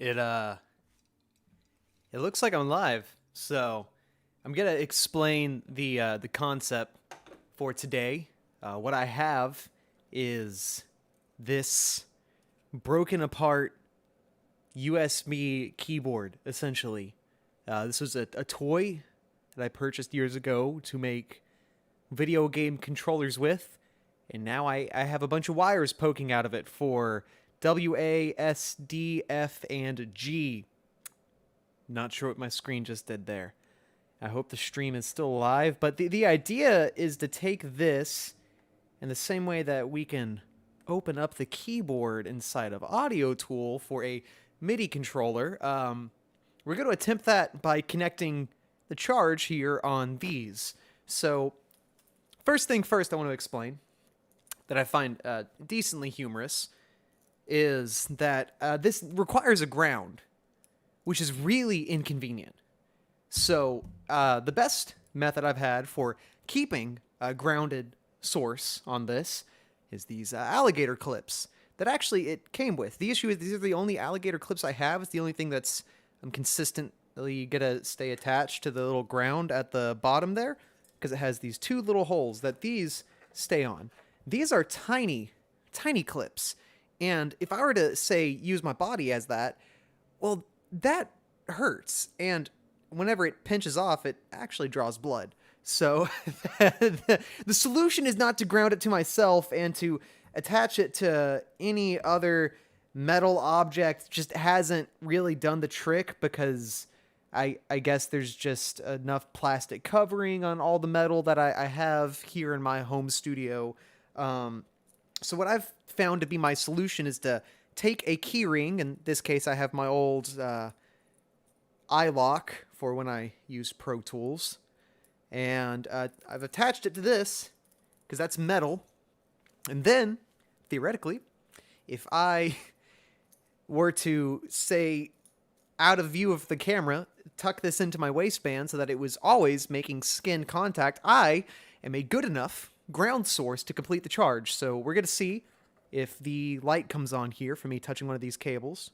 It it looks like I'm live, so I'm gonna explain the concept for today. What I have is this broken apart USB keyboard, essentially. This was a toy that I purchased years ago to make video game controllers with, and now I have a bunch of wires poking out of it for W, A, S, D, F, and G. Not sure what my screen just did there. I hope the stream is still alive, but the idea is to take this in the same way that we can open up the keyboard inside of Audio Tool for a MIDI controller. We're going to attempt that by connecting the charge here on these. So, first thing first, I want to explain that I find decently humorous is that this requires a ground, which is really inconvenient. So the best method I've had for keeping a grounded source on this is these alligator clips that actually it came with. The issue is these are the only alligator clips I have. It's the only thing that's consistently gonna stay attached to the little ground at the bottom there, because it has these two little holes that these stay on. These are tiny, tiny clips. And if I were to, say, use my body as that, well, that hurts. And whenever it pinches off, it actually draws blood. So the solution is not to ground it to myself and to attach it to any other metal object. Just hasn't really done the trick because I guess there's just enough plastic covering on all the metal that I have here in my home studio. So what I've found to be my solution is to take a key ring. In this case, I have my old iLock for when I use Pro Tools. And I've attached it to this because that's metal. And then, theoretically, if I were to, say, out of view of the camera, tuck this into my waistband so that it was always making skin contact, I am a good enough ground source to complete the charge. So we're going to see if the light comes on here for me touching one of these cables.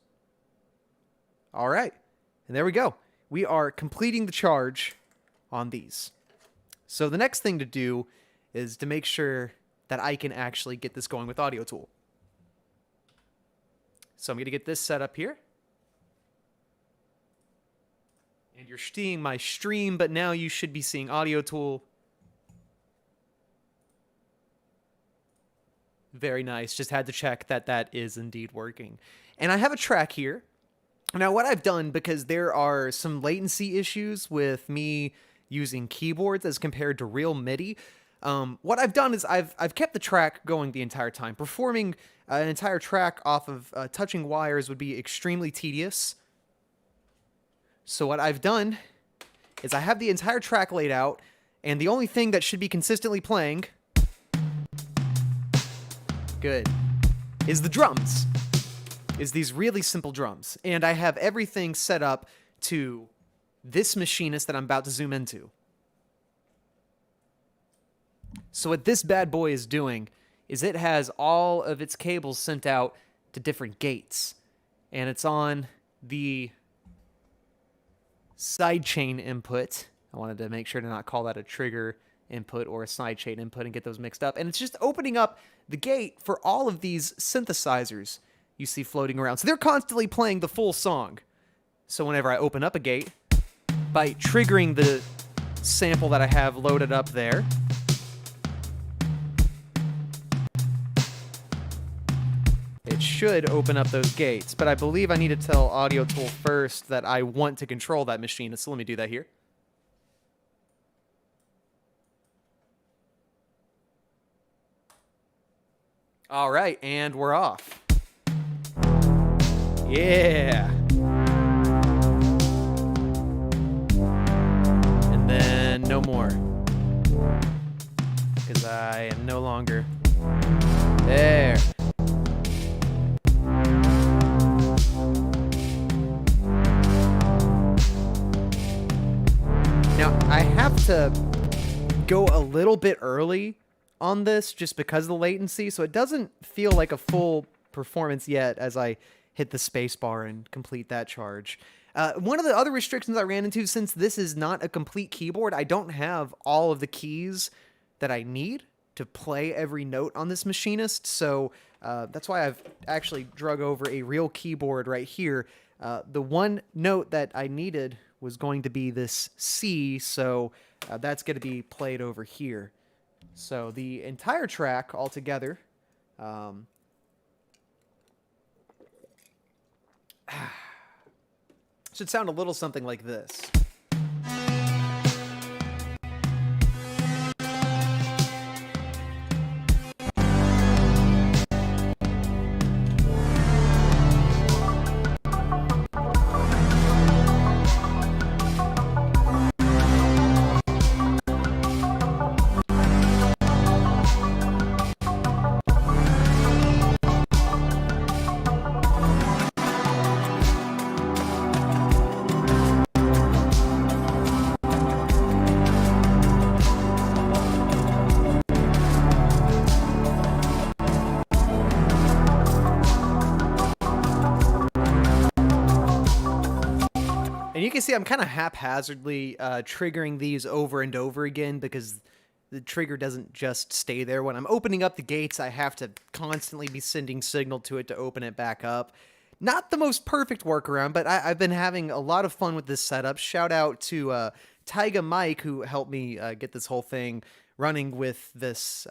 All right. And there we go. We are completing the charge on these. So the next thing to do is to make sure that I can actually get this going with Audio Tool. So I'm going to get this set up here. And you're seeing my stream, but now you should be seeing Audio Tool. Very nice. Just had to check that that is indeed working. And I have a track here. Now, what I've done, because there are some latency issues with me using keyboards as compared to real MIDI, what I've done is I've kept the track going the entire time. Performing an entire track off of touching wires would be extremely tedious. So what I've done is I have the entire track laid out, and the only thing that should be consistently playing, good, is the drums. Is these really simple drums. And I have everything set up to this machinist that I'm about to zoom into. So what this bad boy is doing is it has all of its cables sent out to different gates. And it's on the sidechain input. I wanted to make sure to not call that a trigger input or a sidechain input and get those mixed up. And it's just opening up the gate for all of these synthesizers you see floating around. So they're constantly playing the full song. So whenever I open up a gate, by triggering the sample that I have loaded up there, it should open up those gates. But I believe I need to tell Audio Tool first that I want to control that machine. So let me do that here. All right, and we're off. Yeah. And then no more. Because I am no longer there. Now, I have to go a little bit early on this just because of the latency, so it doesn't feel like a full performance yet as I hit the space bar and complete that charge. One of the other restrictions I ran into, since this is not a complete keyboard, I don't have all of the keys that I need to play every note on this machinist. So that's why I've actually drug over a real keyboard right here. The one note that I needed was going to be this C, so that's going to be played over here. So the entire track altogether should sound a little something like this. And you can see I'm kind of haphazardly triggering these over and over again because the trigger doesn't just stay there. When I'm opening up the gates, I have to constantly be sending signal to it to open it back up. Not the most perfect workaround, but I've been having a lot of fun with this setup. Shout out to Tyga Mike, who helped me get this whole thing running with this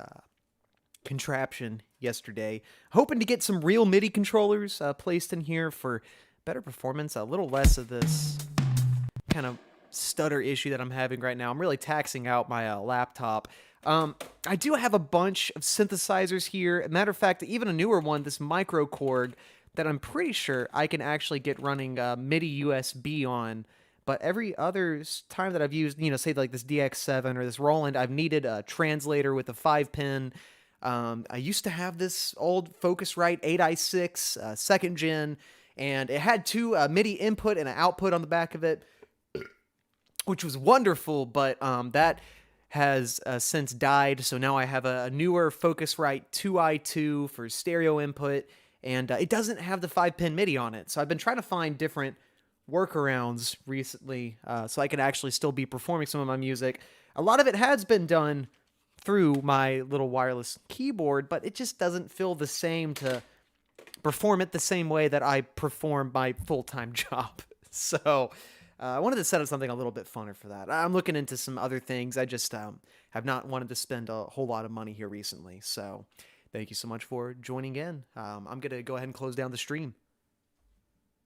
contraption yesterday. Hoping to get some real MIDI controllers placed in here for better performance, a little less of this kind of stutter issue that I'm having right now. I'm really taxing out my laptop. I do have a bunch of synthesizers here. Matter of fact, even a newer one, this Micro Korg, that I'm pretty sure I can actually get running MIDI USB on. But every other time that I've used, say like this DX7 or this Roland, I've needed a translator with a 5-pin. I used to have this old Focusrite 8i6 second gen, and it had two MIDI input and an output on the back of it, which was wonderful, but that has since died. So now I have a newer Focusrite 2i2 for stereo input, and it doesn't have the 5-pin MIDI on it. So I've been trying to find different workarounds recently so I can actually still be performing some of my music. A lot of it has been done through my little wireless keyboard, but it just doesn't feel the same to perform it the same way that I perform my full-time job. So I wanted to set up something a little bit funner for that. I'm looking into some other things. I just have not wanted to spend a whole lot of money here recently. So thank you so much for joining in. I'm going to go ahead and close down the stream.